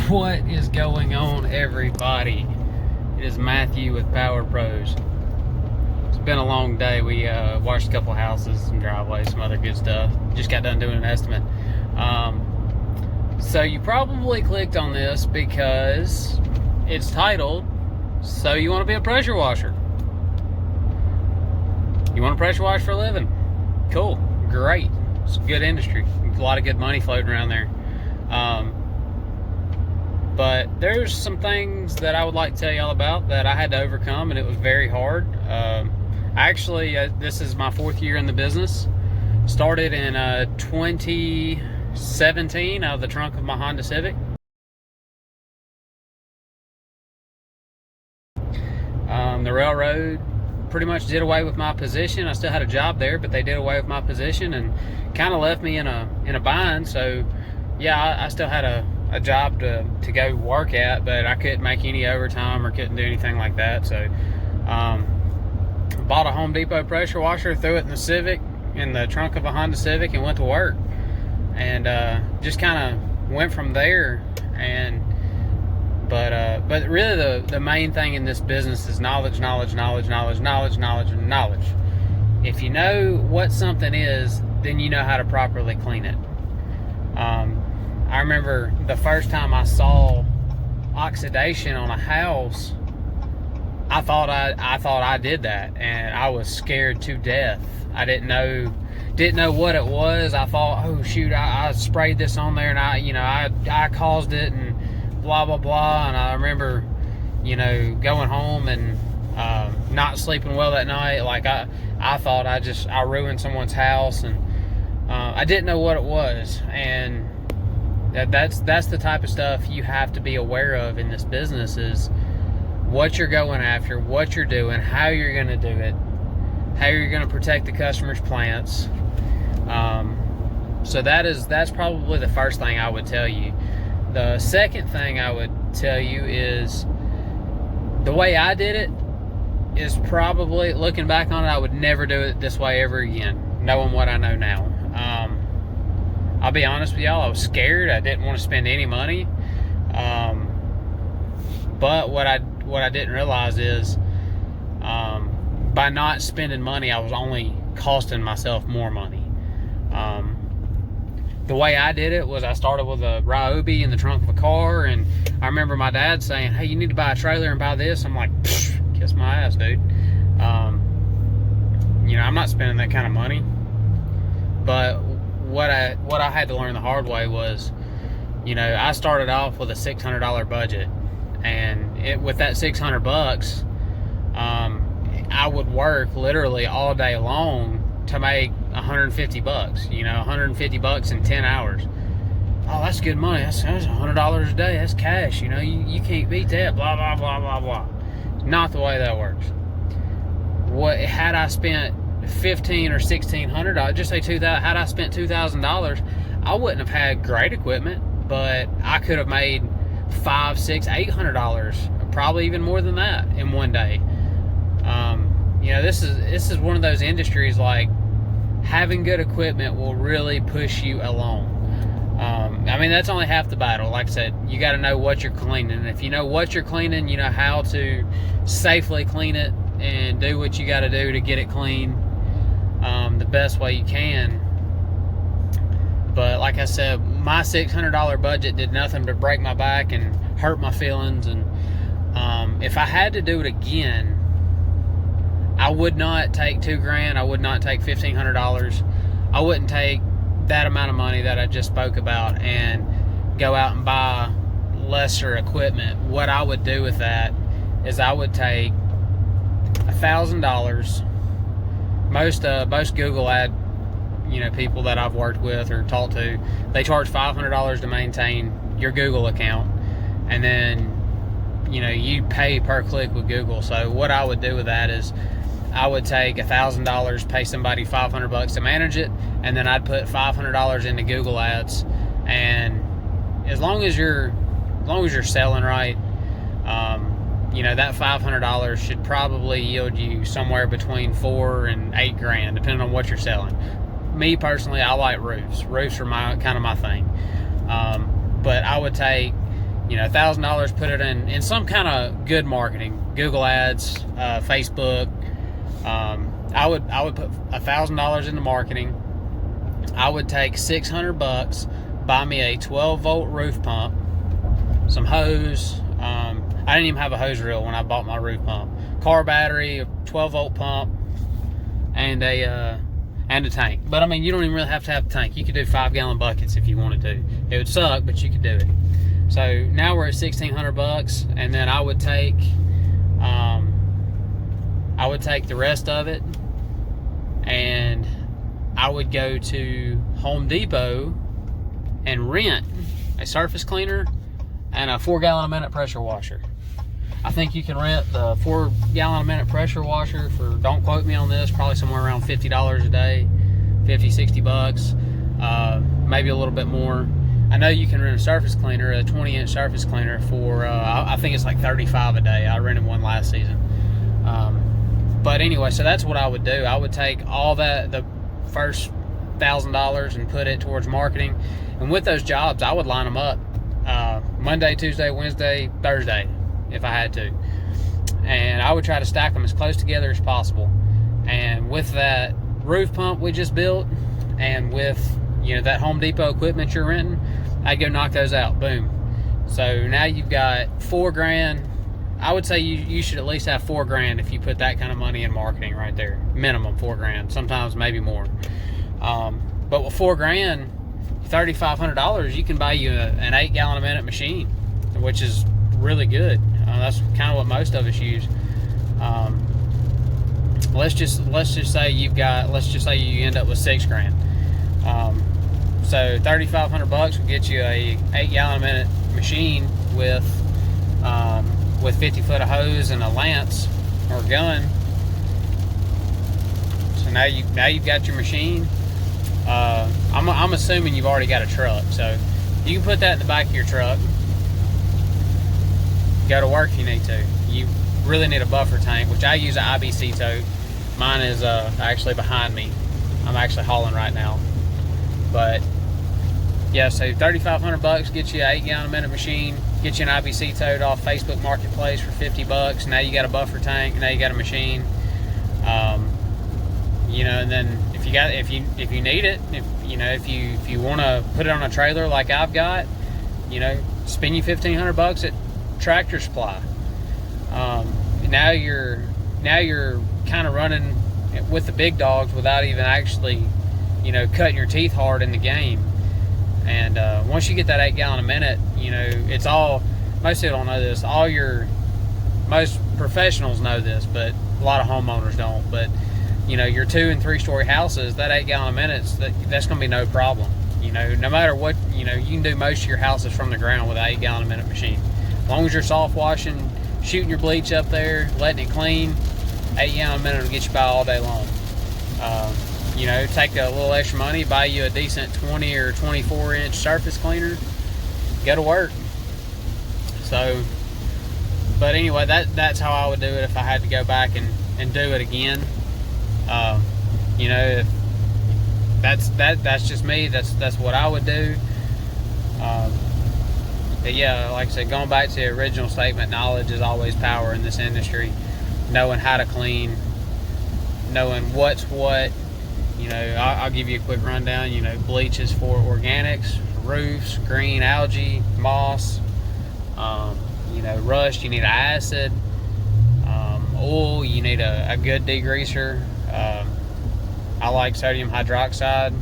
What is going on, everybody? It is Matthew with Power Pros. It's been a long day. We washed a couple houses, some driveways, some other good stuff. Just got done doing an estimate. So you probably clicked on this because it's titled, "So you want to be a pressure washer? You want to pressure wash for a living? Cool, great. It's a good industry. A lot of good money floating around there." But there's some things that I would like to tell y'all about that I had to overcome, and it was very hard. This is my 4th year in the business. Started in 2017 out of the trunk of my Honda Civic. The railroad pretty much did away with my position. I still had a job there, but they did away with my position and kind of left me in a bind. So yeah, I still had a job to go work at, but I couldn't make any overtime or couldn't do anything like that. So bought a Home Depot pressure washer, threw it in the Civic, in the trunk of a Honda Civic, and went to work, and just kind of went from there. And but really the main thing in this business is knowledge. If you know what something is, then you know how to properly clean it. I remember the first time I saw oxidation on a house, I thought I did that, and I was scared to death. I didn't know what it was. I thought, oh shoot, I sprayed this on there, and I caused it, and blah blah blah. And I remember, going home and not sleeping well that night. Like I thought I ruined someone's house, and I didn't know what it was. And that's the type of stuff you have to be aware of in this business, is what you're going after, what you're doing, how you're going to do it, how you're going to protect the customer's plants. So that's probably the first thing I would tell you. The second thing I would tell you is the way I did it is probably, looking back on it, I would never do it this way ever again, knowing what I know now. I'll be honest with y'all, I was scared. I didn't want to spend any money. But what I didn't realize is, by not spending money, I was only costing myself more money. The way I did it was I started with a Ryobi in the trunk of a car, and I remember my dad saying, "Hey, you need to buy a trailer and buy this." I'm like, kiss my ass, dude. I'm not spending that kind of money. But what I had to learn the hard way was, I started off with a $600 budget, and with that $600, I would work literally all day long to make $150. $150 in 10 hours. Oh, that's good money. That's $100 a day. That's cash. You can't beat that. Blah blah blah blah blah. Not the way that works. Had I spent $1,500 or $1,600, just say $2,000. Had I spent $2,000, I wouldn't have had great equipment, but I could have made $500, $600, $800, probably even more than that in one day. This is one of those industries, like, having good equipment will really push you along. That's only half the battle. Like I said, you got to know what you're cleaning. If you know what you're cleaning, you know how to safely clean it and do what you got to do to get it clean the best way you can. But like I said, my $600 budget did nothing but break my back and hurt my feelings. And if I had to do it again, I would not take $2,000. I would not take $1,500. I wouldn't take that amount of money that I just spoke about and go out and buy lesser equipment. What I would do with that is I would take $1,000. Most Google ad people that I've worked with or talked to, they charge $500 to maintain your Google account, and then you pay per click with Google. So what I would do with that is I would take $1,000, pay somebody $500 to manage it, and then I'd put $500 into Google ads. And as long as you're selling right, that $500 should probably yield you somewhere between $4,000 and $8,000, depending on what you're selling. Me personally, I like roofs. Roofs are my thing. But I would take $1,000, put it in some kind of good marketing, Google Ads, Facebook. I would put $1,000 into marketing. I would take $600, buy me a 12-volt roof pump, some hose. I didn't even have a hose reel when I bought my roof pump. Car battery, a 12-volt pump, and a tank. But I mean, you don't even really have to have a tank. You could do 5-gallon buckets if you wanted to. It would suck, but you could do it. So now we're at $1,600, and then I would take the rest of it, and I would go to Home Depot and rent a surface cleaner and a 4-gallon-a-minute pressure washer. I think you can rent the 4-gallon-a-minute pressure washer for, don't quote me on this, probably somewhere around $50 a day, 50, 60 bucks, maybe a little bit more. I know you can rent a surface cleaner, a 20-inch surface cleaner for, I think it's like $35 a day. I rented one last season. But anyway, so that's what I would do. I would take all that, the first $1,000, and put it towards marketing. And with those jobs, I would line them up Monday, Tuesday, Wednesday, Thursday, if I had to. And I would try to stack them as close together as possible. And with that roof pump we just built, and with that Home Depot equipment you're renting, I'd go knock those out. Boom. So now you've got $4,000. I would say you should at least have $4,000 if you put that kind of money in marketing right there. Minimum $4,000. Sometimes maybe more. But with $4,000, $3,500, you can buy you an 8-gallon-a-minute machine, which is really good. That's kind of what most of us use. Let's just say you end up with $6,000. So $3,500 will get you a 8-gallon-a-minute machine with 50 foot of hose and a lance or gun. So now you've got your machine. I'm assuming you've already got a truck, so you can put that in the back of your truck. Go to work if you need to. You really need a buffer tank, which I use an IBC tote. Mine is actually behind me. I'm actually hauling right now. But yeah, so $3,500 gets you an 8-gallon-a-minute machine. Get you an IBC tote off Facebook Marketplace for $50. Now you got a buffer tank. Now you got a machine. And then if you need it, if you want to put it on a trailer like I've got, spend you $1,500 at Tractor Supply. Now you're kind of running with the big dogs without even actually, cutting your teeth hard in the game. And once you get that 8-gallon-a-minute, it's all, most people don't know this. Most professionals know this, but a lot of homeowners don't. But your 2- and 3-story houses, that 8-gallon-a-minute, that's going to be no problem. No matter what, you can do most of your houses from the ground with an 8-gallon-a-minute machine. As long as you're soft washing, shooting your bleach up there, letting it clean, 8-gallon-a-minute will get you by all day long. Take a little extra money, buy you a decent 20 or 24-inch surface cleaner, go to work. So, but anyway, that's how I would do it if I had to go back and do it again. If that's just me. That's what I would do. But yeah, like I said, going back to the original statement, knowledge is always power in this industry. Knowing how to clean, knowing what's what. I'll give you a quick rundown. Bleach is for organics, roofs, green algae, moss. Rust, you need an acid. Oil, you need a good degreaser. I like sodium hydroxide.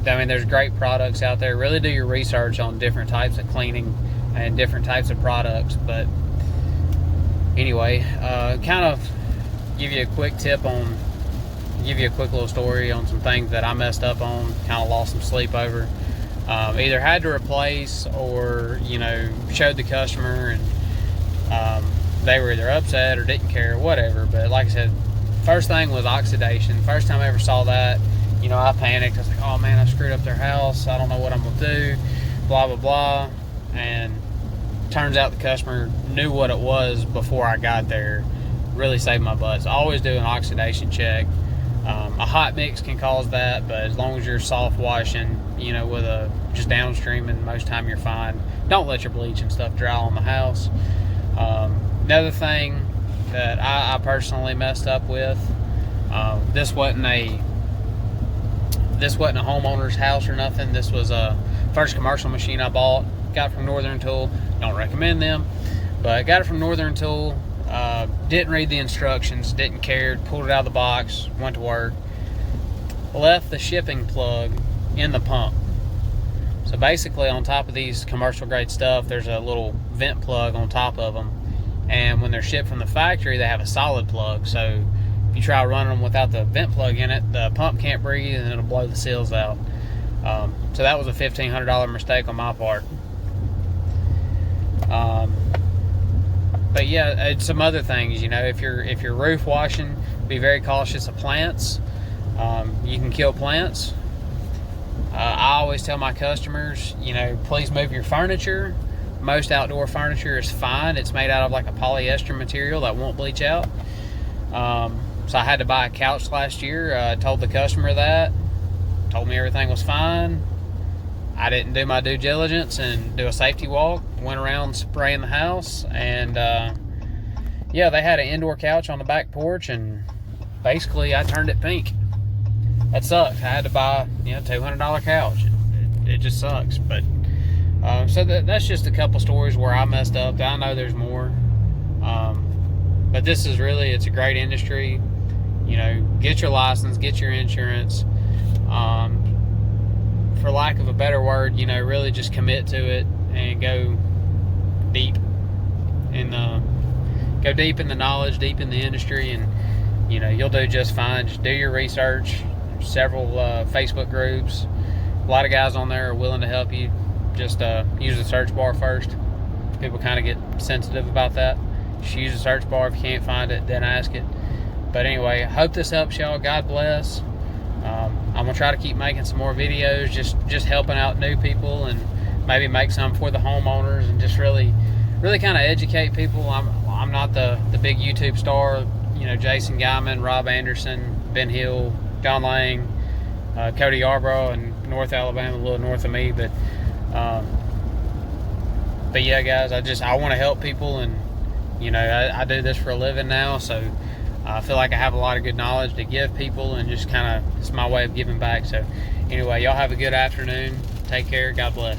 There's great products out there. Really do your research on different types of cleaning and different types of products. But anyway, kind of give you a quick little story on some things that I messed up on, kind of lost some sleep over. Either had to replace or, showed the customer and they were either upset or didn't care, whatever. But like I said, first thing was oxidation. First time I ever saw that, I panicked. I was like, oh man, I screwed up their house. I don't know what I'm going to do, blah, blah, blah. And turns out the customer knew what it was before I got there. Really saved my butt. So always do an oxidation check. A hot mix can cause that, but as long as you're soft washing, you know, with a just downstreaming, most time you're fine. Don't let your bleach and stuff dry on the house. Another thing that I personally messed up with, this wasn't a homeowner's house or nothing. This was a first commercial machine I bought, got from Northern Tool. Don't recommend them, but got it from Northern Tool. Didn't read the instructions, didn't care, pulled it out of the box, went to work, left the shipping plug in the pump. So basically, on top of these commercial grade stuff, there's a little vent plug on top of them, and when they're shipped from the factory, they have a solid plug. So if you try running them without the vent plug in it, the pump can't breathe and it'll blow the seals out. So that was a $1,500 mistake on my part. But yeah, some other things, you know, if you're roof washing, be very cautious of plants. You can kill plants. I always tell my customers, you know, please move your furniture. Most outdoor furniture is fine. It's made out of like a polyester material that won't bleach out. So I had to buy a couch last year. Told the customer that. Told me everything was fine. I didn't do my due diligence and do a safety walk. Went around spraying the house, and yeah, they had an indoor couch on the back porch, and basically I turned it pink. That sucks. I had to buy, you know, $200 couch. It just sucks. But so that's just a couple stories where I messed up. I know there's more, but this is really, it's a great industry. You know, get your license, get your insurance. For lack of a better word, you know, really just commit to it and go deep in the knowledge, deep in the industry, and you know, you'll do just fine. Just do your research. There's several Facebook groups. A lot of guys on there are willing to help you. Just use the search bar first. People kind of get sensitive about that. Just use the search bar. If you can't find it, then ask it. But anyway, I hope this helps y'all. God bless. I'm gonna try to keep making some more videos, just helping out new people, and maybe make some for the homeowners, and just really kind of educate people. I'm not the big YouTube star, you know, Jason Guyman, Rob Anderson, Ben Hill, John Lang, Cody Yarborough, and North Alabama, a little north of me. But yeah, guys, I want to help people, and you know, I do this for a living now, so I feel like I have a lot of good knowledge to give people, and just kind of, it's my way of giving back. So anyway, y'all have a good afternoon. Take care. God bless.